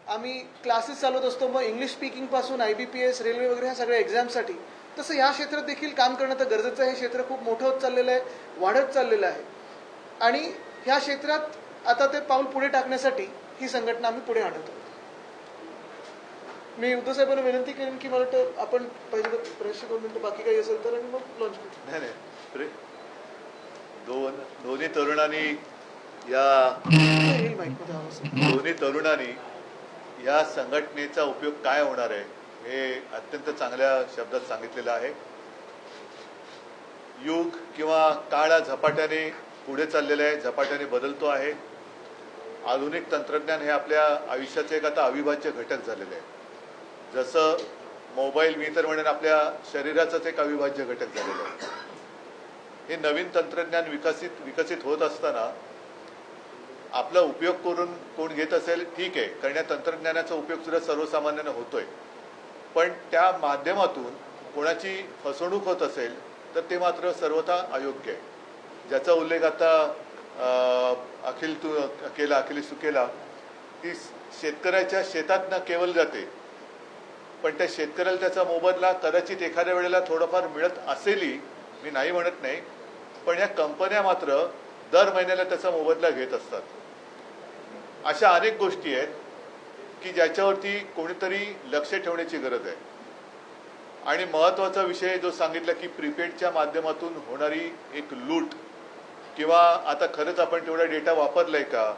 आम्ही क्लासेस चालवत असतो, मग इंग्लिश स्पीकिंग पासून IBPS, रेल्वे वगैरे ह्या सगळ्या एक्झामसाठी, तसं या क्षेत्रात देखील काम करणं तर गरजेचं आहे. हे क्षेत्र खूप मोठं होत चाललेलं आहे, वाढत चाललेलं आहे आणि ह्या क्षेत्रात आता ते पाऊल पुढे टाकण्यासाठी ही संघटना आम्ही पुढे आणत आहोत. मी उद्धव साहेबांना विनंती करेन की मला वाटतं आपण पहिले तर प्रश्न 2 मिनिटं बाकी काही असेल तर आणि मग लॉन्च करू. नाही दोन्ही तरुणांनी दोन्ही तरुणांनी या संघटनेचा उपयोग काय होणार आहे हे अत्यंत चांगल्या शब्दात सांगितलेलं आहे. युग किंवा काळ झपाट्याने पुढे चाललेलं आहे, झपाट्याने बदलतो आहे. आधुनिक तंत्रज्ञान हे आपल्या आयुष्याचे एक आता अविभाज्य घटक झालेले आहे. जसं मोबाईल, मी तर म्हणेन आपल्या शरीराचाच एक अविभाज्य घटक झालेला आहे. हे नवीन तंत्रज्ञान विकसित होत असताना आपला उपयोग करून कोण घेत असेल ठीक आहे, कारण या तंत्रज्ञानाचा उपयोग सुद्धा सर्वसामान्यांना होतोय. पण त्या माध्यमातून कोणाची फसवणूक होत असेल तर ते मात्र सर्वथा अयोग्य आहे. ज्याचा उल्लेख आता अखिलेश तू केला की शेतकऱ्याच्या शेतात न केवळ जाते, पण त्या शेतकऱ्याला त्याचा मोबदला कदाचित एखाद्या वेळेला थोडंफार मिळत असेलही, मी नाही म्हणत नाही, पण या कंपन्या मात्र दर महिन्याला त्याचा मोबदला घेत असतात. अशा अनेक गोष्टी आहेत की ज्याच्यावरती कोणीतरी लक्ष ठेवण्याची गरज आहे. आणि महत्त्वाचा विषय जो सांगितला की प्रीपेडच्या माध्यमातून होणारी एक लूट, किंवा आता खरंच आपण तेवढा डेटा वापरलाय का,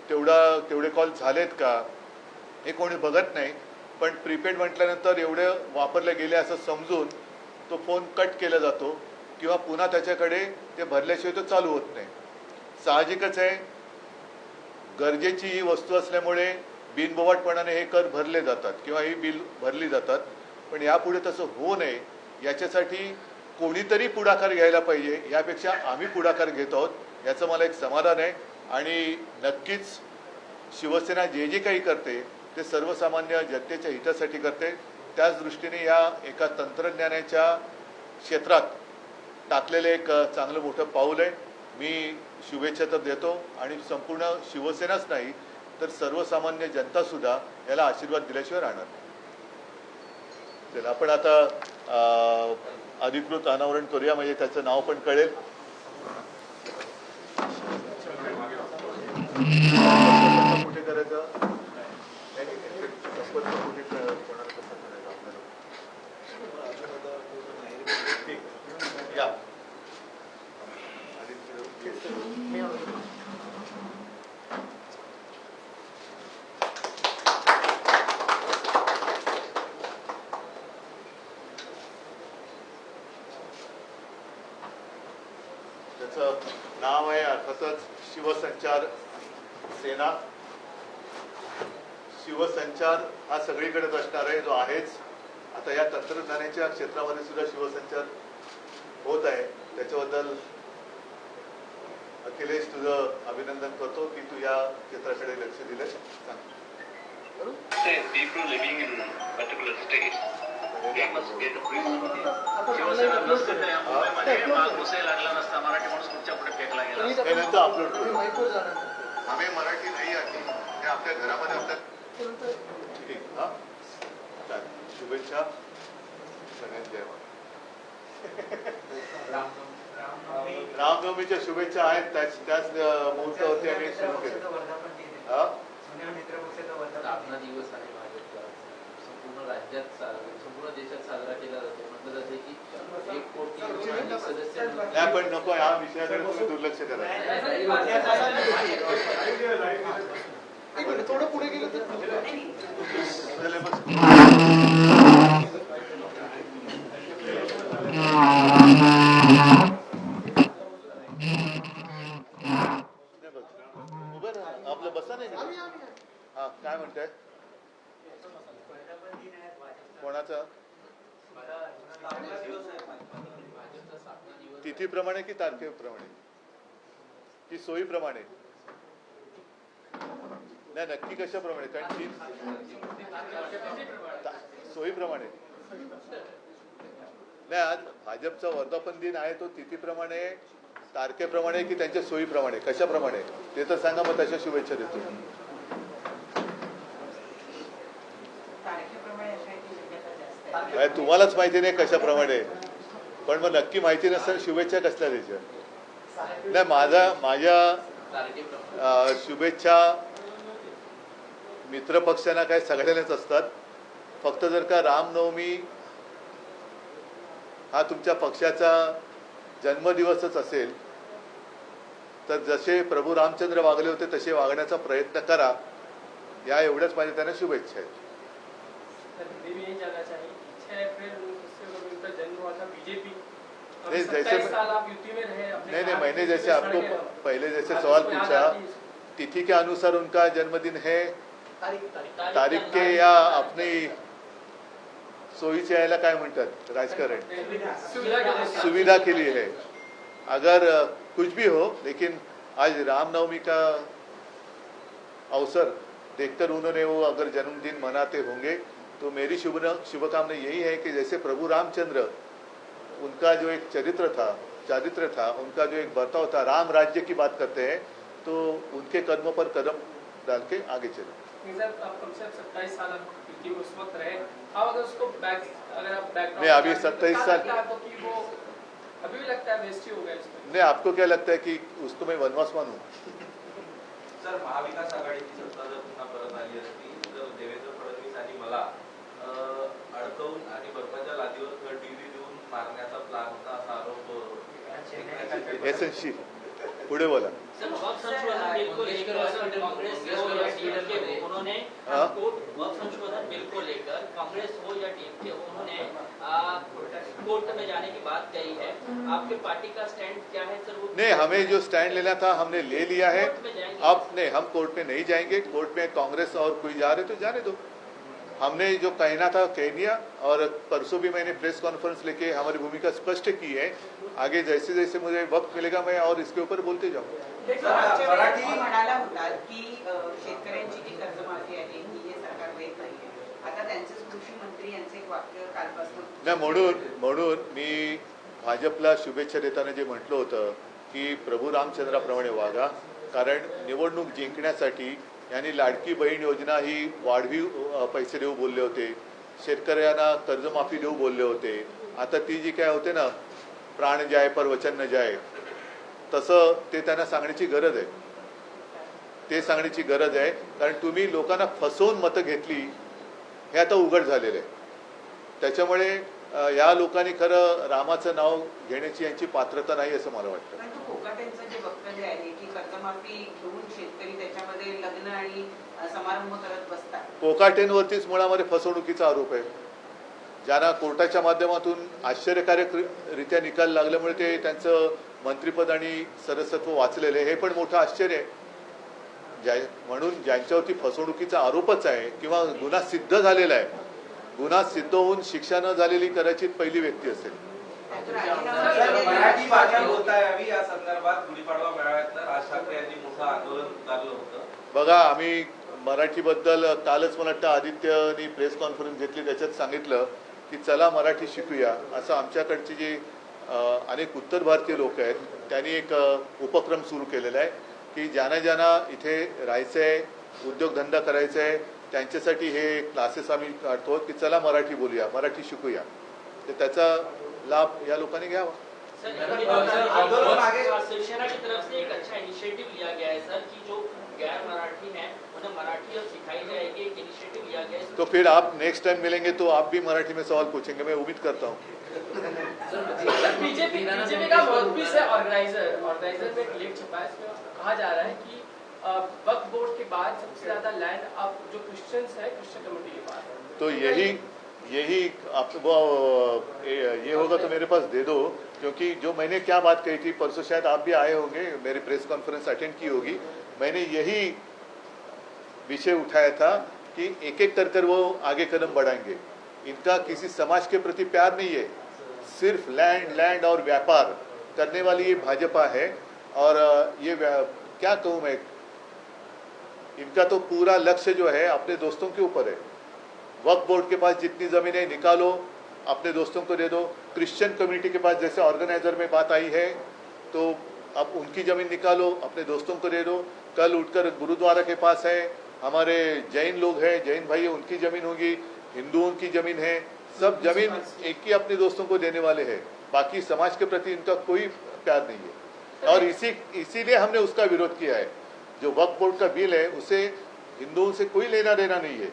तेवढे कॉल झालेत का हे कोणी बघत नाही. पण प्रीपेड म्हटल्यानंतर एवढे वापरले गेले असं समजून तो फोन कट केला जातो किंवा पुन्हा त्याच्याकडे ते भरल्याशिवाय तो चालू होत नाही. साहजिकच आहे, गरजेची ही वस्तू असल्यामुळे बिनबोवाटपणाने हे कर भरले जातात किंवा ही बिल भरली जातात. पण यापुढे तसं होऊ नये याच्यासाठी कोणीतरी पुढाकार घ्यायला पाहिजे. यापेक्षा आम्ही पुढाकार घेत आहोत याचं मला एक समाधान आहे. आणि नक्कीच शिवसेना जे काही करते ते सर्वसामान्य जनतेच्या हितासाठी करते. त्याच दृष्टीने या एका तंत्रज्ञानाच्या क्षेत्रात टाकलेले एक चांगलं मोठं पाऊल आहे. मी शुभेच्छा तर देतो आणि संपूर्ण शिवसेनाच नाही तर सर्वसामान्य जनता सुद्धा याला आशीर्वाद दिल्याशिवाय राहणार नाही. चला आपण आता अधिकृत अनावरण करूया, म्हणजे त्याचं नाव पण कळेल. कुठे करायचं या त्याचं नाव आहे अर्थातच शिवसंचार सेना. शिवसंचार हा सगळीकडेच असणार आहे, जो आहेच. आता या तंत्रज्ञानाच्या क्षेत्रामध्ये सुद्धा शिवसंचार होत आहे. त्याच्याबद्दल अखिलेश तुझं अभिनंदन करतो की तू या क्षेत्राकडे लक्ष दिलं. सांग. People living in particular states, they must get a brief. Shiv Sena नसते तर या मुंबईमध्ये माग घुसायला लागला नसता, मराठी माणूस पुढच्या पुढे फेकला गेला. हे नंतर अपलोड करू. आम्ही मराठी नाही आहे, हे आपल्या घरामध्ये आपल्या ठीक. हा चालेल. शुभेच्छा सगळ्यांच्या. रामनवमीच्या शुभेच्छा आहेत. त्याच मुहूर्तावरती आम्ही सुरू केलं. हा स्थापना दिवस आहे भाजपचा, संपूर्ण राज्यात संपूर्ण देशात साजरा केला जातो. म्हटलं जाते की 1 कोटी सदस्य. नाही पण नको, या विषयाकडे तुम्ही दुर्लक्ष करा. थोडं पुढे गेलं तर आपलं बसा नाही. हा काय म्हणताय? कोणाचा तिथीप्रमाणे की तारखेप्रमाणे की सोयीप्रमाणे? नाही नक्की कशाप्रमाणे? कारण ती सोयीप्रमाणे नाही. आज भाजपचा वर्धापन दिन आहे, तो तिथीप्रमाणे, तारखेप्रमाणे की त्यांच्या सोयीप्रमाणे, कशाप्रमाणे ते तर सांगा, मग तशा शुभेच्छा देतो. काय तुम्हालाच माहिती नाही कशाप्रमाणे, पण मग नक्की माहिती नसताना शुभेच्छा कसल्या द्यायच्या? नाही, माझ्या तारखेप्रमाणे शुभेच्छा मित्रपक्षांना काय सगळ्यांनाच असतात. फक्त जर का रामनवमी हा तुमच्या पक्षाचा जन्मदिवसच असेल तर जसे प्रभू रामचंद्र वागले होते तसे वागण्याचा प्रयत्न करा, या एवढ्याच माझ्या त्यांना शुभेच्छा आहेत. हिंदी में यही जानना चाहिए 6 अप्रैल 1990 में उनका जन्म हुआ था बीजेपी नहीं, जैसे 27 साल आप यूपी में रहे अपने नहीं, काम मैंने के जैसे लिए आपको सड़ गए। पहले जैसे आपको सवाल याद पूछा, आती है? तिथि के अनुसार उनका जन्मदिन है, तारीख के या अपनी सोयीचे यायला काय म्हणतात राजकारण, सुविधा के लिए सुविधा के लिए है. अगर कुछ भी हो, लेकिन आज रामनवमी का अवसर देखकर उन्होंने वो अगर जन्मदिन मनाते होंगे तो मेरी शुभकामना यही है कि जैसे प्रभु रामचंद्र, उनका जो एक चारित्र था, उनका जो एक बर्ताव था, राम राज्य की बात करते हैं तो उनके कदमों पर कदम डाल के आगे चले. सर आप कम से कम 27 साल आप यूपी में उस वक्त रहे, अब अगर उसको अगर आप बैकग्राउंड नहीं, अभी 27 साल तो कि वो अभी भी लगता है वेस्ट ही हो गया इसमें. नहीं, आपको क्या लगता है कि उसको मैं वनवास मानूं? सर, महाविकास आघाडीची सत्ता जर पुन्हा परत आली असती तर देवेंद्र फडणवीस आणि मला अडकवून आणि बर्फाच्या लादीवर टीव्ही देऊन मारण्याचा प्लॅन होता असा आरोप एसएनसी पुढे बोला. वक्फ संशोधन बिल को लेकर कांग्रेस हो या डीएमके हो, उन्होंने वक्फ संशोधन बिल को लेकर कांग्रेस हो या डीएमके हो, उन्होंने कोर्ट में जाने की बात कही है. आपके पार्टी का स्टैंड क्या है सर? वो नहीं, हमें जो स्टैंड लेना था हमने ले लिया है. कोर्ट में जाएंगे? अब नहीं, हम कोर्ट में नहीं जाएंगे. कोर्ट में कांग्रेस और कोई जा रहे तो जाने दो. हमने जो कहना था कह दिया, और परसों भी मैंने प्रेस कॉन्फ्रेंस लेके हमारी भूमिका स्पष्ट की है. आगे जैसे जैसे मुझे वक्त मिलेगा मैं और इसके ऊपर बोलते जाऊंगा. मराठी म्हणाला होता की शेतकऱ्यांची जी कर्जमाफी आहे की हे सरकार देत नाहीये. आता त्यांचेच कृषी मंत्री यांचे एक वाक्य कालपासून नाही, म्हणून मी भाजपला शुभेच्छा देताना जे म्हटलं होतं की प्रभू रामचंद्राप्रमाणे वागा, कारण निवडणूक जिंकण्यासाठी यांनी लाडकी बहीण योजना ही वाढवी पैसे देऊ बोलले होते, शेतकऱ्यांना कर्जमाफी देऊ बोलले होते. आता ती जी काय होते ना, प्राण जाय पर वचन न जाय, तसं ते त्यांना सांगण्याची गरज आहे. ते सांगण्याची गरज आहे, कारण तुम्ही लोकांना फसवून मतं घेतली हे आता उघड झालेलं आहे. त्याच्यामुळे या लोकांनी खरं रामाचं नाव घेण्याची यांची पात्रता नाही असं मला वाटतं. परंतु कोकाटेंचं जे वक्तव्य आहे की कर्जमाफी घेऊन शेतकरी त्याच्यामध्ये लग्न आणि समारंभ करत बसतात. कोकाटेंवरतीच मुळामध्ये फसवणुकीचा आरोप आहे. ज्यांना कोर्टाच्या माध्यमातून आश्चर्यकारकरित्या निकाल लागल्यामुळे ते त्यांचं मंत्रिपद आणि सदस्यत्व वाचलेले, हे पण मोठं आश्चर्य आहे. म्हणून ज्यांच्यावरती फसवणुकीचा आरोपच आहे किंवा गुन्हा सिद्ध झालेला आहे, गुन्हा सिद्ध होऊन शिक्षा न झालेली कदाचित पहिली व्यक्ती असेल. मराठी भाषा बोलता यावी या संदर्भात गुढीपाडवा मेळाव्यात राज ठाकरे यांनी मोठं आंदोलन उभारलं होतं. बघा, आम्ही मराठीबद्दल कालच मला वाटतं आदित्यनी प्रेस कॉन्फरन्स घेतली, त्याच्यात सांगितलं की चला मराठी शिकूया. असं आमच्याकडचे जे अनेक उत्तर भारतीय लोक आहेत त्यांनी एक उपक्रम सुरू केलेला आहे की ज्यांना इथे राहायचं आहे, उद्योगधंदा करायचा आहे, त्यांच्यासाठी हे क्लासेस आम्ही काढतो की चला मराठी बोलूया, मराठी शिकूया. तर त्याचा लाभ या लोकांनी घ्यावा. शिवसेना की तरफ से एक अच्छा इनिशिएटिव लिया गया है सर कि जो गैर मराठी हैं उन्हें मराठी अब सिखाई जाएगी. एक इनिशिएटिव लिया गया है. तो फिर आप नेक्स्ट टाइम मिलेंगे तो आप भी मराठी में सवाल पूछेंगे, मैं उम्मीद करता हूँ. बीजेपी का माउथपीस है ऑर्गेनाइजर में एक लेख छपा है, इसमें कहा जा रहा है कि वक्फ बोर्ड के बाद सबसे ज्यादा लैंड अब जो क्रिश्चियंस है क्रिश्चियन कम्युनिटी के पास है. तो यही आपको ये होगा तो मेरे पास दे दो, क्योंकि जो मैंने क्या बात कही थी परसों, शायद आप भी आए होंगे, मेरी प्रेस कॉन्फ्रेंस अटेंड की होगी. मैंने यही विषय उठाया था कि एक एक कर वो आगे कदम बढ़ाएंगे. इनका किसी समाज के प्रति प्यार नहीं है, सिर्फ लैंड और व्यापार करने वाली ये भाजपा है. और ये क्या कहूँ मैं, इनका तो पूरा लक्ष्य जो है अपने दोस्तों के ऊपर है. वक्फ बोर्ड के पास जितनी ज़मीनें निकालो, अपने दोस्तों को दे दो. क्रिश्चियन कम्युनिटी के पास जैसे ऑर्गेनाइजर में बात आई है, तो अब उनकी ज़मीन निकालो, अपने दोस्तों को दे दो. कल उठकर गुरुद्वारा के पास है, हमारे जैन लोग हैं, जैन भाई, उनकी ज़मीन होगी, हिंदुओं की ज़मीन है, सब जमीन एक ही अपने दोस्तों को देने वाले हैं, बाकी समाज के प्रति इनका कोई प्यार नहीं है। और इसीलिए हमने उसका विरोध किया है। जो वक्फ बोर्ड का बिल है उसे हिंदुओं से कोई लेना देना नहीं है।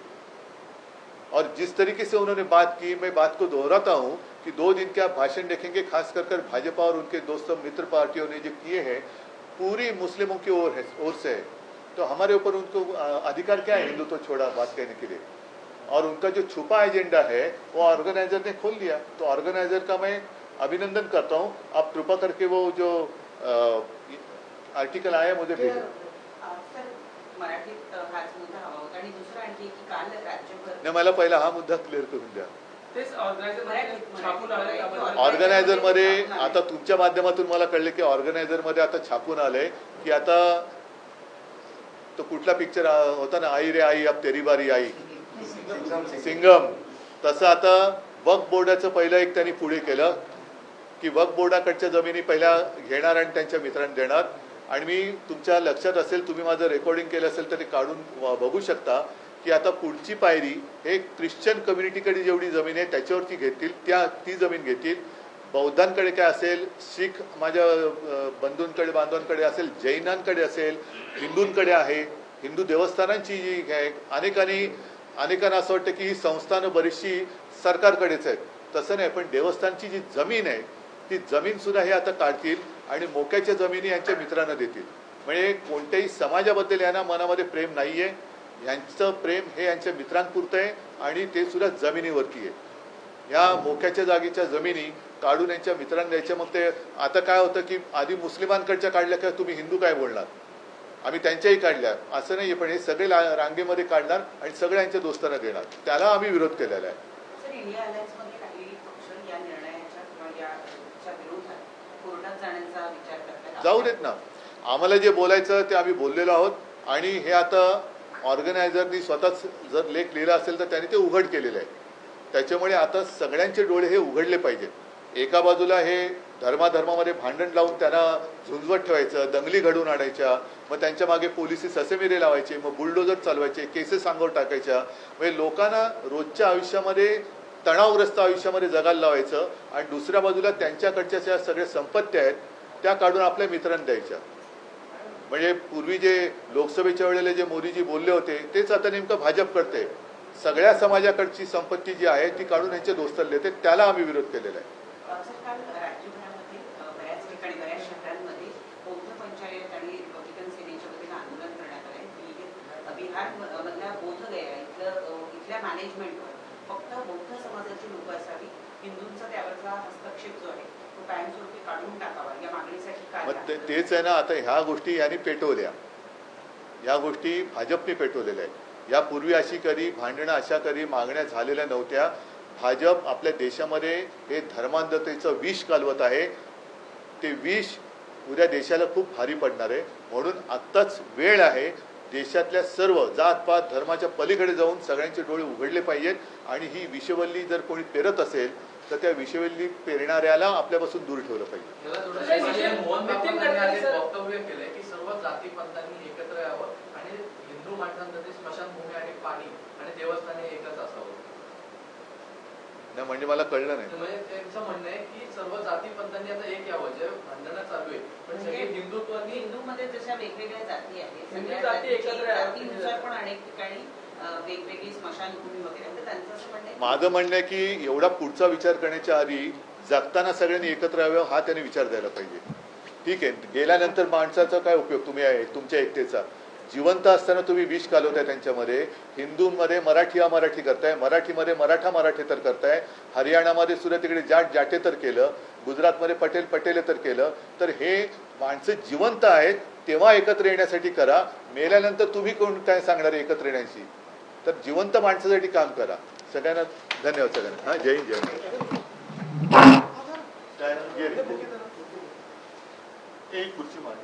और जिस तरीके से उन्होंने बात की, मैं बात को दोहराता हूं कि 2 दिन के आप भाषण देखेंगे, खास कर भाजपा और उनके दोस्तों मित्र पार्टियों ने जो किए हैं पूरी मुस्लिमों की ओर से है। तो हमारे ऊपर उनको अधिकार क्या है हिंदुत्व छोड़ा बात कहने के लिए। और उनका जो छुपा एजेंडा है वो ऑर्गेनाइजर ने खोल दिया। तो ऑर्गेनाइजर का मैं अभिनंदन करता हूं। आप कृपा करके वो जो आर्टिकल आया मुझे भेजो। सर, मराठीत हाच मुद्दा हवा होता आणि दुसरा आणखी की काल राज्यभर नाही, मला पहिला हा मुद्दा क्लिअर करून द्या। तेच ऑर्गनायझर छापून आलं त्याबद्दल ऑर्गनायझर मध्ये आता तुमच्या माध्यमातून मला कळले की ऑर्गनायझर मध्ये आता छापून आलंय की आता तो कुठला पिक्चर होता ना, आई रे आई अब तेरी बारी आई, सिंगम, तसं आता वक्फ बोर्डाचं पहिलं एक त्यांनी पुढे केलं की वक्फ बोर्डाकडच्या जमिनी पहिल्या घेणार आणि त्यांच्या मित्रांना देणार। आणि मी तुमच्या लक्षात असेल, तुम्ही माझं रेकॉर्डिंग केलं असेल तर ते काढून बघू शकता की आता पुढची पायरी हे ख्रिश्चन कम्युनिटीकडे जेवढी जमीन आहे त्याच्यावरती घेतील, ती जमीन घेतील। बौद्धांकडे काय असेल, शीख माझ्या बंधूंकडे बांधवांकडे असेल, जैनांकडे असेल, हिंदूंकडे आहे, हिंदू देवस्थानांची जी आहे, अनेकांना असं वाटतं की ही संस्थानं बरीचशी सरकारकडेच आहेत। तसं नाही, पण देवस्थानची जी जमीन आहे ती जमीन सुद्धा हे आता काढतील आणि मोक्याच्या जमिनी यांच्या मित्रांना देतील। म्हणजे कोणत्याही समाजाबद्दल यांना मनामध्ये प्रेम नाहीये, यांचं प्रेम हे यांच्या मित्रांपुरतं आहे आणि ते सुद्धा जमिनीवरती आहे। या मोक्याच्या जागेच्या जमिनी काढून यांच्या मित्रांना द्यायच्या। मग ते आता काय होतं की आधी मुस्लिमांकडच्या काढल्या का तुम्ही हिंदू काय बोलणार, आम्ही त्यांच्याही काढल्या असं नाहीये, पण हे सगळे रांगेमध्ये काढणार आणि सगळ्यांच्या दोस्तांना देणार। त्याला आम्ही विरोध केलेला आहे। सर, इंडिया अलायन्समध्ये काही पक्ष या निर्णयाच्या किंवा याच्या विरोधात कोर्टात जाण्याचा विचार करतात। जाऊ देत ना, आम्हाला जे बोलायचं ते आम्ही बोललेलो आहोत। आणि हे आता ऑर्गनायझरनी स्वतःच जर लेख लिहिला असेल तर त्यांनी ते उघड केलेलं आहे। त्याच्यामुळे आता सगळ्यांचे डोळे हे उघडले पाहिजेत। एका बाजूला हे धर्माधर्मामध्ये भांडण लावून त्यांना झुंजवत ठेवायचं, दंगली घडवून आणायच्या, मग त्यांच्या मागे पोलिसी ससेमिरे लावायचे, मग बुलडोजर चालवायचे, केसेस अंगावर टाकायच्या, म्हणजे लोकांना रोजच्या आयुष्यामध्ये तणावग्रस्त आयुष्यामध्ये जगायला लावायचं। आणि दुसऱ्या बाजूला त्यांच्याकडच्या ज्या सगळ्या संपत्ती आहेत त्या काढून आपल्या मित्रांना द्यायच्या। म्हणजे पूर्वी जे लोकसभेच्या वेळेला जे मोदीजी बोलले होते तेच आता नेमकं भाजप करते। सगळ्या समाजाकडची संपत्ती जी आहे ती काढून यांच्या दोस्तांना देते, त्याला आम्ही विरोध केलेला आहे। सर, काल राज्यभरामध्ये बऱ्याच ठिकाणी बऱ्याच शहरांमध्ये बौद्ध पंचायत आणि रिपब्लिकन सेनेच्या वतीनं आंदोलन करण्यात आलंय। बिहारमधल्या बोधगया इथल्या मॅनेजमेंटवर फक्त बौद्ध समाजाची लोक असावी, हिंदूंचा त्यावरचा हस्तक्षेप जो आहे तो कायमस्वरूपी काढून टाकावा, या मागणीसाठी काय? तेच आहे ना, आता ह्या गोष्टी यांनी पेटवल्या, या गोष्टी भाजपने पेटवलेल्या आहेत। यापूर्वी अशी कधी भांडणं, अशा कधी मागण्या झालेल्या नव्हत्या। भाजप आपल्या देशामध्ये हे धर्मांधतेचं विष कालवत आहे। ते विष उद्या देशाला खूप भारी पडणार आहे। म्हणून आत्ताच वेळ आहे, देशातल्या सर्व जातपात धर्माच्या पलीकडे जाऊन सगळ्यांचे डोळे उघडले पाहिजेत। आणि ही विषवल्ली जर कोणी पेरत असेल तर त्या विषवल्ली पेरणाऱ्याला आपल्यापासून दूर ठेवलं पाहिजे। मोहन बाबूंनी वक्तव्य केलंय की सर्व जाती पंथांनी एकत्र यावं आणि हिंदू माणसांमध्ये स्मशानभूमी आणि पाणी आणि देवस्थान हे एकच असावं। नाही म्हणजे मला कळलं नाही। म्हणजे त्यांचं म्हणणं आहे की सर्व जाती पंथांनी आता एक यावं, जे भांडणं चालू आहे पण सगळे हिंदुत्वानी, हिंदूमध्ये जशा वेगवेगळ्या जाती आहेत, हिंदू सगळ्या जाती एकत्र याव्या। जातीनुसार पण अनेक ठिकाणी वेगवेगळी स्मशानभूमी वगैरे, तर त्यांचं असं म्हणणं आहे माझं म्हणणं आहे की एवढा पुढचा विचार करण्याच्या आधी जगताना सगळ्यांनी एकत्र यावं हा त्यांनी विचार द्यायला पाहिजे। ठीक आहे, गेल्यानंतर माणसाचा काय उपयोग, तुम्ही आहे तुमच्या एकतेचा। जिवंत असताना तुम्ही विष कालवताय त्यांच्यामध्ये। हिंदूंमध्ये मराठी अमराठी करताय, मराठीमध्ये मराठे तर करताय, हरियाणामध्ये सुद्धा तिकडे जाट जाटे तर केलं, गुजरातमध्ये पटेल पटेले तर केलं। तर हे माणसं जिवंत आहेत तेव्हा एकत्र येण्यासाठी करा, मेल्यानंतर तुम्ही कोण काय सांगणार एकत्र येण्याची? तर जिवंत माणसासाठी काम करा। सगळ्यांना धन्यवाद सगळ्यांना। जय हिंद, जय हिंद। एक खुर्ची मांड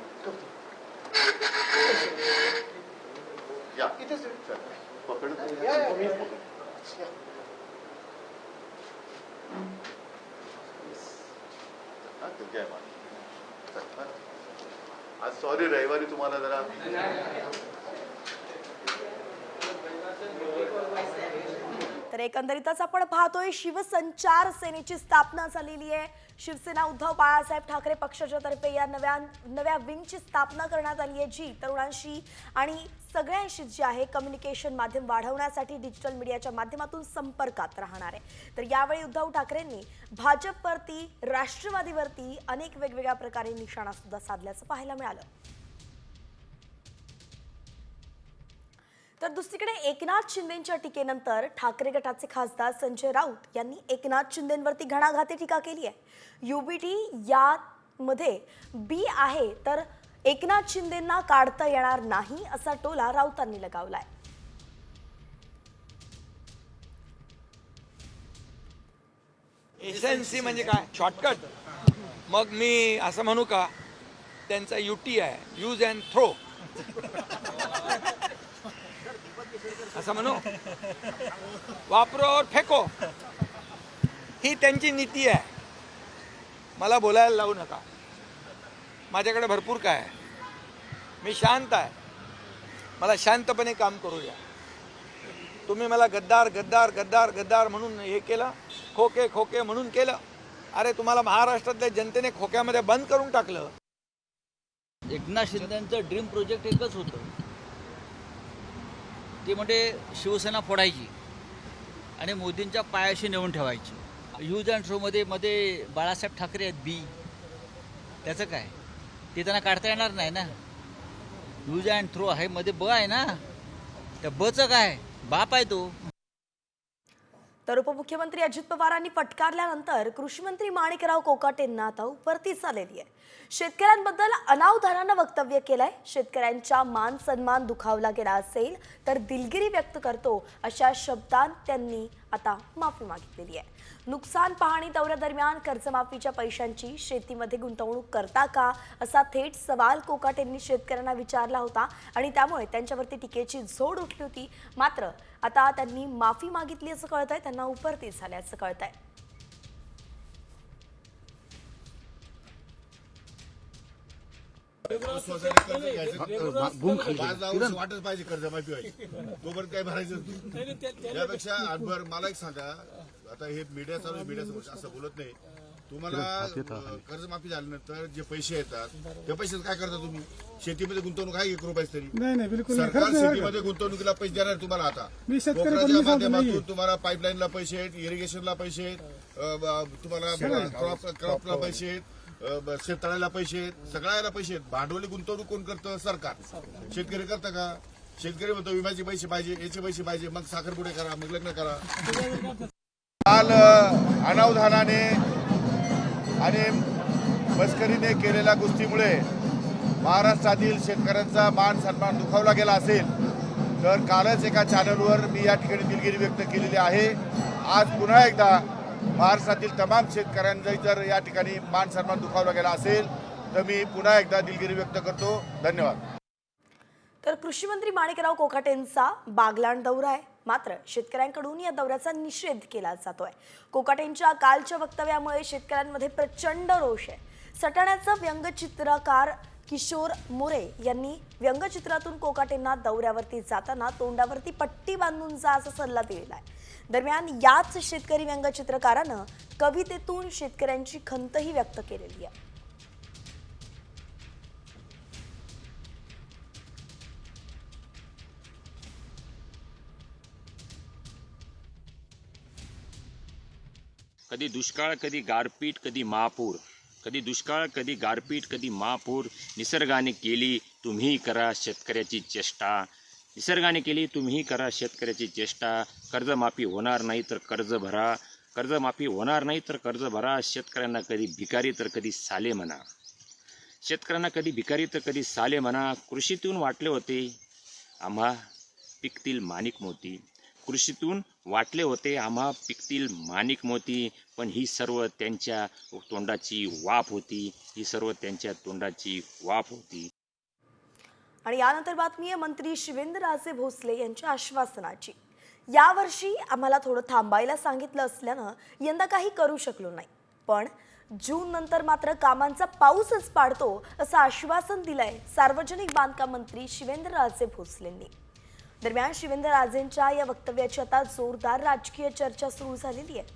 या इथेच पकड आज सॉरी रविवारी तुम्हाला जरा तर एकंदरीतच आपण पाहतोय शिवसंचार सेनेची स्थापना झालेली आहे. शिवसेना उद्धव बाळासाहेब ठाकरे पक्षाच्या तर्फे या नव्या विंगची स्थापना करण्यात आली आहे, जी तरुणांशी आणि सगळ्यांशी जे आहे कम्युनिकेशन माध्यम वाढवण्यासाठी डिजिटल मीडियाच्या माध्यमातून संपर्कात राहणार आहे. तर यावेळी उद्धव ठाकरेंनी भाजपवरती, राष्ट्रवादीवरती अनेक वेगवेगळ्या प्रकारे निशाणा सुद्धा साधल्याचं पाहायला मिळालं. तर दुसरीकडे एकनाथ शिंदेंच्या टीकेनंतर ठाकरे गटाचे खासदार संजय राऊत यांनी एकनाथ शिंदेंवरती घणाघाती टीका केली आहे. UBT यामध्ये बी आहे तर एकनाथ शिंदेंना काढता येणार नाही असा टोला राऊतांनी लगावलाय. एसएनसी म्हणजे काय शॉर्टकट. मग मी असं म्हणू का त्यांचा UT आहे, यूज अँड थ्रो, असं म्हणू, वापरो और फेको, ही त्यांची नीती आहे. मला बोलायला लावू नका, माझ्याकडे भरपूर काय आहे, मी शांत आहे, मला शांतपणे काम करू द्या. तुम्ही मला गद्दार गद्दार गद्दार गद्दार म्हणून हे केलं, खोके खोके म्हणून केलं. अरे तुम्हाला महाराष्ट्रातल्या जनतेने खोक्यामध्ये बंद करून टाकलं. एकनाथ शिंदेचं ड्रीम प्रोजेक्ट एकच होतं, ते म्हणजे शिवसेना फोडायची आणि मोदींच्या पायाशी नेऊन ठेवायची. यूज अँड थ्रोमध्ये बाळासाहेब ठाकरे आहेत बी, त्याचं काय, ते त्यांना काढता येणार नाही ना. यूज अँड थ्रो आहे, मध्ये ब आहे ना, त्या बचं काय, बाप आहे तो. तर उपमुख्यमंत्री अजित पवारांनी फटकारल्यानंतर कृषीमंत्री माणिकराव कोकाटेंना आता उपरतीच आलेली आहे. शेतकऱ्यांबद्दल अनावधानानं वक्तव्य केलंय. शेतकऱ्यांचा मान सन्मान दुखावला गेला असेल तर दिलगिरी व्यक्त करतो अशा शब्दांत त्यांनी आता माफी मागितलेली आहे. नुकसान पाहणी दौऱ्यादरम्यान कर्जमाफीच्या पैशांची शेतीमध्ये गुंतवणूक करता का असा थेट सवाल कोकाटेंनी शेतकऱ्यांना विचारला होता आणि त्यामुळे त्यांच्यावरती टीकेची झोड उठली होती. मात्र आता त्यांनी माफी मागितली असं कळतंय, त्यांना उपरतीच झाल्याचं कळतंय. वाटच पाहिजे कर्जमाफी व्हायची, तोपर्यंत काय भरायचं. त्यापेक्षा मला एक सांगा, आता हे मीडिया चालू आहे, मीडियासमोर असं बोलत नाही. तुम्हाला कर्जमाफी झाल्यानंतर जे पैसे येतात त्या पैशात काय करता तुम्ही? शेतीमध्ये गुंतवणूक आहे 1 रुपयाच तरी. सरकार शेतीमध्ये गुंतवणुकीला पैसे देणार तुम्हाला. आता पोखराच्या माध्यमातून तुम्हाला पाईपलाईनला पैसे आहेत, इरिगेशनला पैसे आहेत, तुम्हाला क्रॉपला पैसे आहेत, शेततळ्याला पैसे आहेत, सगळ्याला पैसे आहेत. भांडवली गुंतवणूक कोण करतं? सरकार. शेतकरी करतं का? शेतकरी म्हणतो विम्याचे पैसे पाहिजे, याचे पैसे पाहिजे, मग साखरपुडे करा, मग लग्न करा. काल अनावधानाने आणि मस्करीने केलेल्या गोष्टीमुळे महाराष्ट्रातील शेतकऱ्यांचा मान सन्मान दुखावला गेला असेल तर कालच एका चॅनलवर मी या ठिकाणी दिलगिरी व्यक्त केलेली आहे. आज पुन्हा एकदा महाराष्ट्रातील तमाम शेतकऱ्यांचा जर या ठिकाणी मान सन्मान दुखावला गेला असेल तर मी पुन्हा एकदा दिलगिरी व्यक्त करतो. धन्यवाद. तर कृषी मंत्री माणिकराव कोकाटेंचा बागलाण दौरा आहे. मात्र शेतकऱ्यांकडून या दौऱ्याचा निषेध केला जातोय. कोकाटेंच्या कालच्या वक्तव्यामुळे शेतकऱ्यांमध्ये प्रचंड रोष आहे. सटाण्याचा व्यंगचित्रकार किशोर मोरे यांनी व्यंगचित्रातून कोकाटेंना दौऱ्यावरती जाताना तोंडावरती पट्टी बांधून जा असा सल्ला दिलेला आहे. दरम्यान याच शेतकरी व्यंगचित्रकारानं कवितेतून शेतकऱ्यांची खंतही व्यक्त केलेली आहे. कधी दुष्काळ, कधी गारपीट, कधी महापूर. कधी दुष्काळ, कधी गारपीट, कधी महापूर. निसर्गाने केली, तुम्ही करा शेतकऱ्याची चेष्टा. निसर्गाने केली, तुम्ही करा शेतकऱ्याची चेष्टा. कर्जमाफी होणार नाही तर कर्ज भरा. कर्जमाफी होणार नाही तर कर्ज भरा. शेतकऱ्यांना कधी भिकारी तर कधी साले म्हणा. शेतकऱ्यांना कधी भिकारी तर कधी साले म्हणा. कृषीतून वाटले होते आम्हा पिकतील माणिक मोती. कृषीतून वाटले होते आम्हा पिकतील माणिक मोती. पण ही सर्व त्यांच्या तोंडाची वाफ होती. ही सर्व त्यांच्या तोंडाची वाफ होती. आणि यानंतर बातमी आहे मंत्री शिवेंद्रराजे भोसले यांच्या आश्वासनाची. यावर्षी आम्हाला थोडं थांबायला सांगितलं असल्यानं यंदा काही करू शकलो नाही, पण जून नंतर मात्र कामांचा पाऊसच पाडतो असं आश्वासन दिलंय सार्वजनिक बांधकाम मंत्री शिवेंद्रराजे भोसलेंनी. दरम्यान शिवेंद्रराजेंच्या या वक्तव्याची आता जोरदार राजकीय चर्चा सुरू झालेली आहे.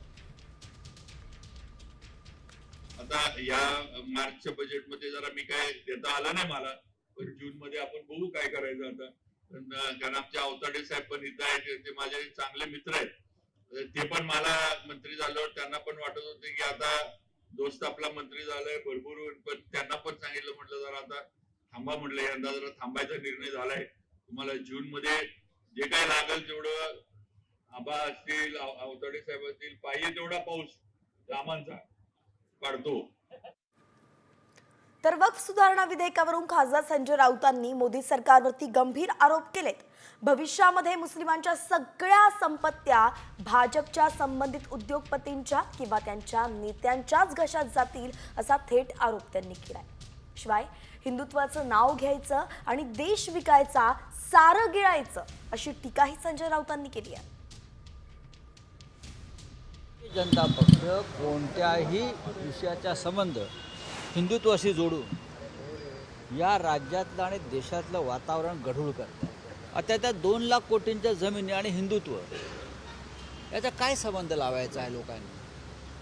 आता या मार्चच्या बजेटमध्ये जरा मी काय देता आला नाही मला, पण जून मध्ये आपण बघू काय करायचं आता. कारण आमचे अवताडे साहेब पण इथं आहेत, ते माझे चांगले मित्र आहेत. ते पण मला मंत्री झाल्यावर त्यांना पण वाटत होते की आता दोस्त आपला मंत्री झालाय भरपूर, पण त्यांना पण सांगितलं, म्हटलं जरा आता थांबा, म्हटलं यंदा जरा थांबायचा निर्णय झालाय. तुम्हाला जून मध्ये जे काय लागेल तेवढं आबा असतील, अवताडे साहेब असतील, पाहिजे तेवढा पाऊस रामांचा पाडतो. तर वक्फ सुधारणा विधेयकावरून खासदार संजय राऊतांनी मोदी सरकारवरती गंभीर आरोप केलेत. भविष्यामध्ये मुस्लिमांच्या सगळ्या संपत्त्या भाजपच्या संबंधित उद्योगपतींच्या किंवा त्यांच्या नेत्यांच्याच घशात जातील असा थेट आरोप त्यांनी केलाय. शिवाय हिंदुत्वाचं नाव घ्यायचं आणि देश विकायचा, सारं गिळायचं अशी टीकाही संजय राऊतांनी केली आहे. जनता पक्ष कोणत्याही विषयाचा संबंध हिंदुत्वाशी जोडून या राज्यातलं आणि देशातलं वातावरण गढूळ करतात. आता त्या 2 लाख कोटींच्या जमिनी आणि हिंदुत्व याचा काय संबंध लावायचा आहे लोकांनी?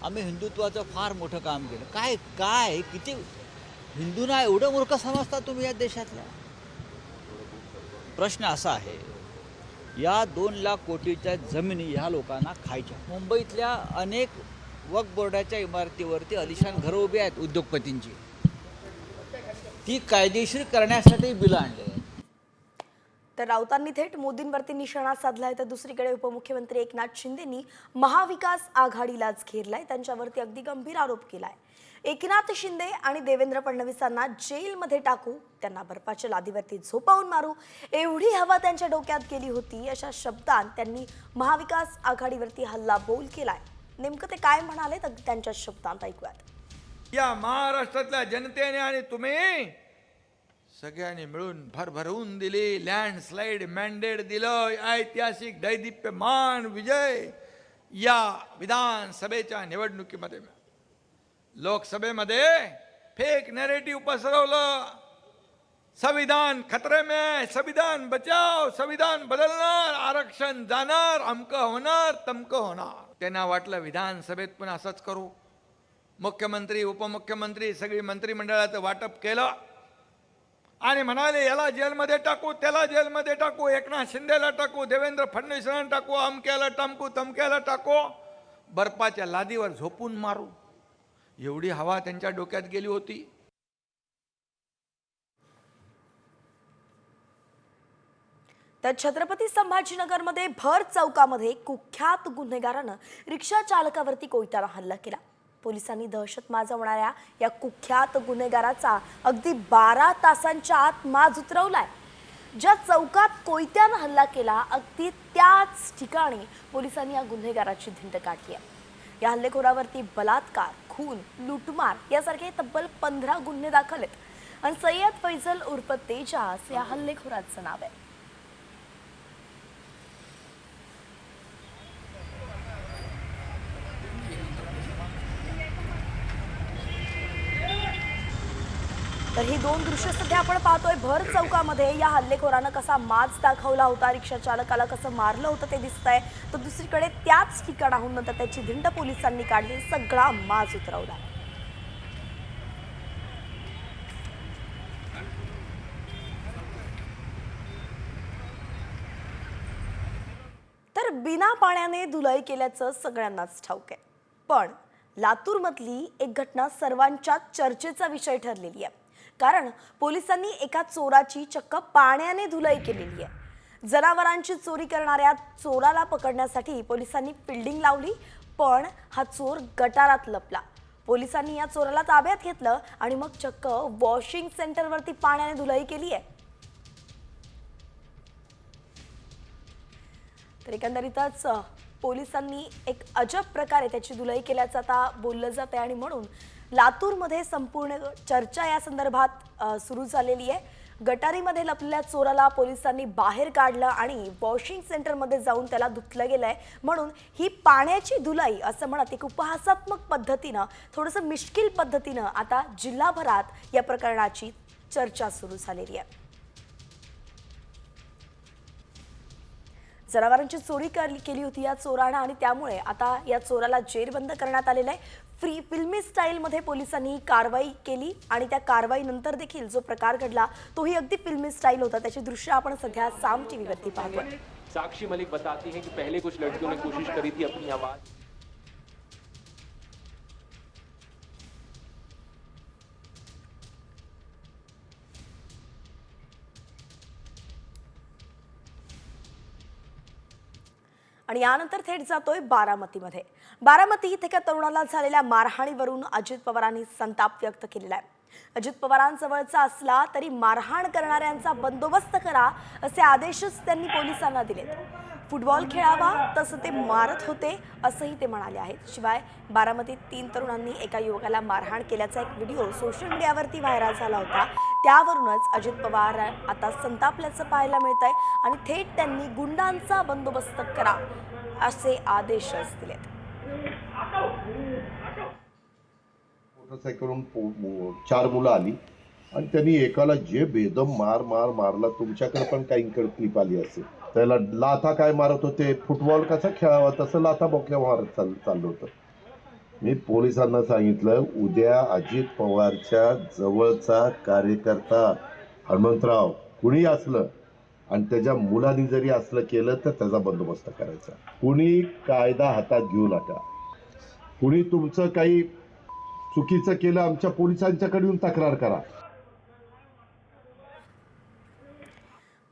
आम्ही हिंदुत्वाचं फार मोठं काम केलं. काय काय किती हिंदूंना एवढं मूर्ख समजता तुम्ही या देशातल्या? प्रश्न असा आहे, या 2 लाख कोटीच्या जमिनी ह्या लोकांना खायच्या. मुंबईतल्या अनेक वक्फ बोर्डाच्या इमारतीवरती अलिशान घरं उभी आहेत उद्योगपतींची. ती कायदेशीर करण्यासाठी बिलं आणले. तर राऊतांनी थेट मोदींवरती निशाणा साधलाय. तर दुसरीकडे उपमुख्यमंत्री एकनाथ शिंदेंनी महाविकास आघाडीलाच घेरलाय. त्यांच्यावरती अगदी गंभीर आरोप केलाय. एकनाथ शिंदे आणि देवेंद्र फडणवीसांना जेलमध्ये टाकू, त्यांना बर्फाच्या लादीवरती झोपावून मारू, एवढी हवा त्यांच्या डोक्यात गेली होती अशा शब्दांत त्यांनी महाविकास आघाडीवरती हल्लाबोल केलाय. नेमकं ते काय म्हणाले तर त्यांच्या शब्दांत ऐकूयात. या महाराष्ट्रातल्या जनतेने आणि तुम्ही सगळ्यांनी मिळून भरभरून दिली, लँडस्लाइड मॅन्डेट दिलं, ऐतिहासिक दैदिप्यमान विजय या विधानसभेच्या निवडणुकीमध्ये. लोकसभेमध्ये फेक नॅरेटिव्ह पसरवलं, संविधान खतरे में, संविधान बचाव, संविधान बदलणार, आरक्षण जाणार, अमकं होणार, तमकं होणार. त्यांना वाटलं विधानसभेत पण असंच करू. मुख्यमंत्री उपमुख्यमंत्री सगळी मंत्रिमंडळाचं वाटप केलं आणि म्हणाले याला जेलमध्ये टाकू, त्याला जेलमध्ये टाकू, एकनाथ शिंदेला टाकू, देवेंद्र फडणवीसांना टाकू, अमक्याला टाकू, तमक्याला टाकू, बर्फाच्या लादीवर झोपून मारू. एवढी हवा त्यांच्या डोक्यात गेली होती. तर छत्रपती संभाजीनगरमध्ये भर चौकामध्ये कुख्यात गुन्हेगारानं रिक्षा चालकावरती कोयत्यानं हल्ला केला. पोलिसांनी दहशत माजवणाऱ्या या कुख्यात गुन्हेगाराचा अगदी 12 तासांच्या आत माज उतरवलाय. ज्या चौकात कोयत्यानं हल्ला केला अगदी त्याच ठिकाणी पोलिसांनी या गुन्हेगाराची धिंड काढली आहे. या हल्लेखोरावरती बलात्कार, खून, लूटमार यासारखे तब्बल 15 गुन्हे दाखल आहेत आणि सय्यद फैजल उर्फ तेजास या हल्लेखोराचं नाव आहे. तर ही 2 दृश्य सध्या आपण पाहतोय. भर चौकामध्ये या हल्लेखोरानं कसा माज दाखवला होता, रिक्षा चालकाला कसं मारलं होतं ते दिसतंय. तर दुसरीकडे त्याच ठिकाणाहून नंतर त्याची धिंड पोलिसांनी काढली, सगळा माज उतरवला. तर बिना पाण्याने धुलाई केल्याचं सगळ्यांनाच ठाऊक आहे. पण लातूरमधली एक घटना सर्वांच्या चर्चेचा विषय ठरलेली आहे. कारण पोलिसांनी एका चोराची चक्क पाण्याने धुलाई केलेली आहे. जनावरांची चोरी करणाऱ्या चोराला पकडण्यासाठी पोलिसांनी फिल्डिंग लावली, पण हा चोर गटारात लपला. पोलिसांनी या चोराला ताब्यात घेतलं आणि मग चक्क वॉशिंग सेंटरवरती पाण्याने धुलाई केली आहे. तर एकंदरीतच पोलिसांनी एक अजब प्रकारे त्याची धुलाई केल्याचं आता बोललं जात आहे आणि म्हणून लातूरमध्ये संपूर्ण चर्चा या संदर्भात सुरू झालेली आहे. गटारीमध्ये लपलेल्या चोराला पोलिसांनी बाहेर काढलं आणि वॉशिंग सेंटरमध्ये जाऊन त्याला धुतलं गेलंय. म्हणून ही पाण्याची धुलाई असं म्हणत एक उपहासात्मक पद्धतीनं, थोडंसं मिश्किल पद्धतीनं आता जिल्हाभरात या प्रकरणाची चर्चा सुरू झालेली आहे. जनावरांची चोरी केली होती या चोरानं आणि त्यामुळे आता या चोराला जेरबंद करण्यात आलेलं आहे. फिल्मी स्टाईलमध्ये पोलिसांनी कारवाई केली आणि त्या कारवाईनंतर देखील जो प्रकार घडला तोही अगदी फिल्मी स्टाईल होता. त्याची दृश्य आपण सध्या साम टीव्हीवरती पाहतोय. साक्षी मलिक बताती हैं कि पहले कुछ लड़कियों ने कोशिश करी थी अपनी आवाज आणि यानंतर थेट जातोय बारामतीमध्ये. बारामती इथे एका तरुणाला झालेल्या मारहाणीवरून अजित पवारांनी संताप व्यक्त केलेला आहे. अजित पवारांजवळचा असला तरी मारहाण करणाऱ्यांचा बंदोबस्त करा असे आदेशच त्यांनी पोलिसांना दिलेत. फुटबॉल खेळावा तसं ते मारत होते असंही ते म्हणाले आहेत. शिवाय बारामतीत 3 तरुणांनी एका युवकाला मारहाण केल्याचा एक व्हिडिओ सोशल मीडियावरती व्हायरल झाला होता. त्यावरूनच अजित पवार आता संतापल्याचं पाहायला मिळतंय आणि थेट त्यांनी गुंडांचा बंदोबस्त करा असे आदेशच दिलेत. मोटरसायकलवरून 4 मुलं आली आणि त्यांनी एकाला जे बेदम मारला. तुमच्याकडे पण काही क्लिप आली असेल. त्याला लाथा काय मारत होते, फुटबॉल कसा खेळावा तसं लाथा बोक्या मारत चाललं होतं. मी पोलिसांना सांगितलं उद्या अजित पवारच्या जवळचा कार्यकर्ता हनुमंतराव कुणी असलं आणि त्याच्या मुलांनी जरी असलं केलं तर त्याचा बंदोबस्त करायचा. कुणी कायदा हातात घेऊ नका. कुणी तुमचं काही चुकीचं केलं आमच्या पोलिसांच्याकडे येऊन तक्रार करा.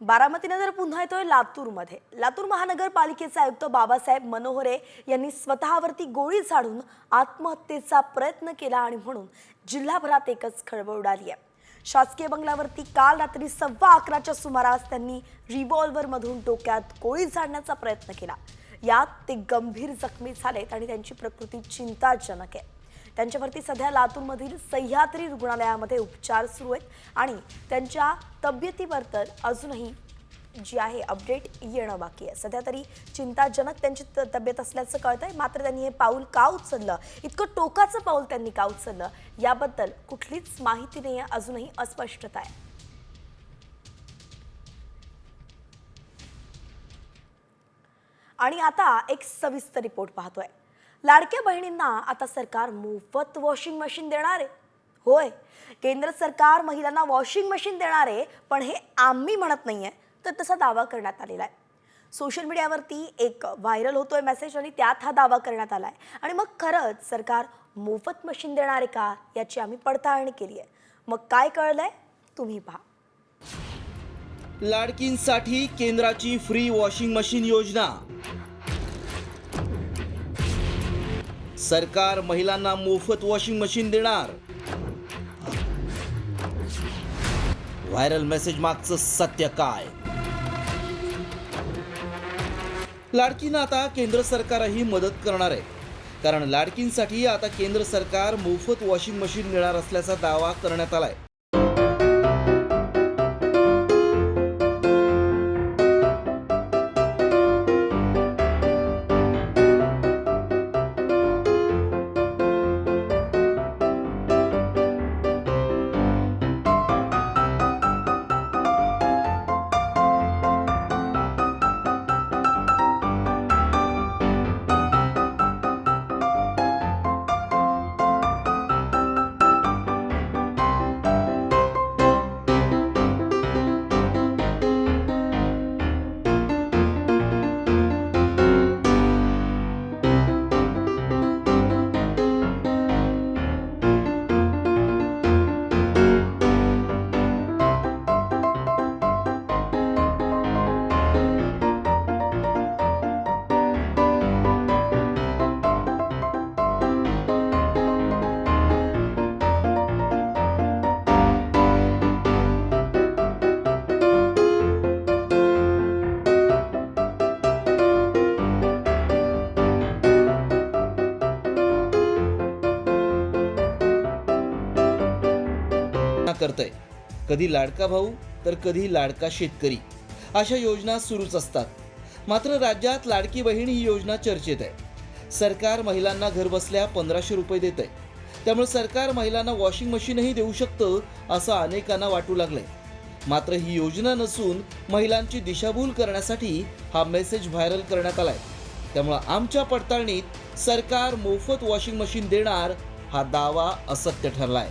बारामतीनंतर पुन्हा येतोय लातूरमध्ये. लातूर महानगरपालिकेचे आयुक्त बाबासाहेब मनोहरे यांनी स्वतःवरती गोळी झाडून आत्महत्येचा प्रयत्न केला आणि म्हणून जिल्हाभरात एकच खळबळ उडाली आहे. शासकीय बंगल्यावरती काल रात्री 11:15च्या सुमारास त्यांनी रिव्हॉल्व्हरमधून डोक्यात गोळी झाडण्याचा प्रयत्न केला. यात ते गंभीर जखमी झालेत आणि त्यांची प्रकृती चिंताजनक आहे. त्यांच्यावरती सध्या लातूरमधील सह्याद्री रुग्णालयामध्ये उपचार सुरू आहेत आणि त्यांच्या तब्येतीवर तर अजूनही जी आहे अपडेट येणं बाकी आहे. सध्या तरी चिंताजनक त्यांची तब्येत असल्याचं कळतंय. मात्र त्यांनी हे पाऊल का उचललं, इतकं टोकाचं पाऊल त्यांनी का उचललं याबद्दल कुठलीच माहिती नाही आहे. अजूनही अस्पष्टता आहे. आणि आता एक सविस्तर रिपोर्ट पाहतोय. लाडक्या बहिणींना आता सरकार मोफत वॉशिंग मशीन देणार आहे. होय, केंद्र सरकार महिलांना वॉशिंग मशीन देणार आहे, पण हे आम्ही म्हणत नाहीये तर तसा दावा करण्यात आलेला आहे. सोशल मीडियावरती एक व्हायरल होतोय मेसेज आणि त्यात हा दावा करण्यात आलाय. आणि मग खरंच सरकार मोफत मशीन देणार आहे का याची आम्ही पडताळणी केली आहे. मग काय कळलंय तुम्ही पहा. लाडकींसाठी केंद्राची फ्री वॉशिंग मशीन योजना. सरकार महिलांना मोफत वॉशिंग मशीन देणार. व्हायरल मेसेज मागचं सत्य काय? लाडकींना आता केंद्र सरकारही मदत करणार आहे. कारण लाडकींसाठी आता केंद्र सरकार मोफत वॉशिंग मशीन देणार असल्याचा दावा करण्यात आलाय. करतंय. कधी लाडका भाऊ तर कधी लाडका शेतकरी अशा योजना सुरूच असतात. मात्र राज्यात लाडकी बहीण ही योजना चर्चेत आहे. सरकार महिलांना घरबसल्या 1500 रुपये देत आहे. त्यामुळे सरकार महिलांना वॉशिंग मशीनही देऊ शकतं असं अनेकांना वाटू लागलंय. मात्र ही योजना नसून महिलांची दिशाभूल करण्यासाठी हा मेसेज व्हायरल करण्यात आलाय. त्यामुळे आमच्या पडताळणीत सरकार मोफत वॉशिंग मशीन देणार हा दावा असत्य ठरलाय.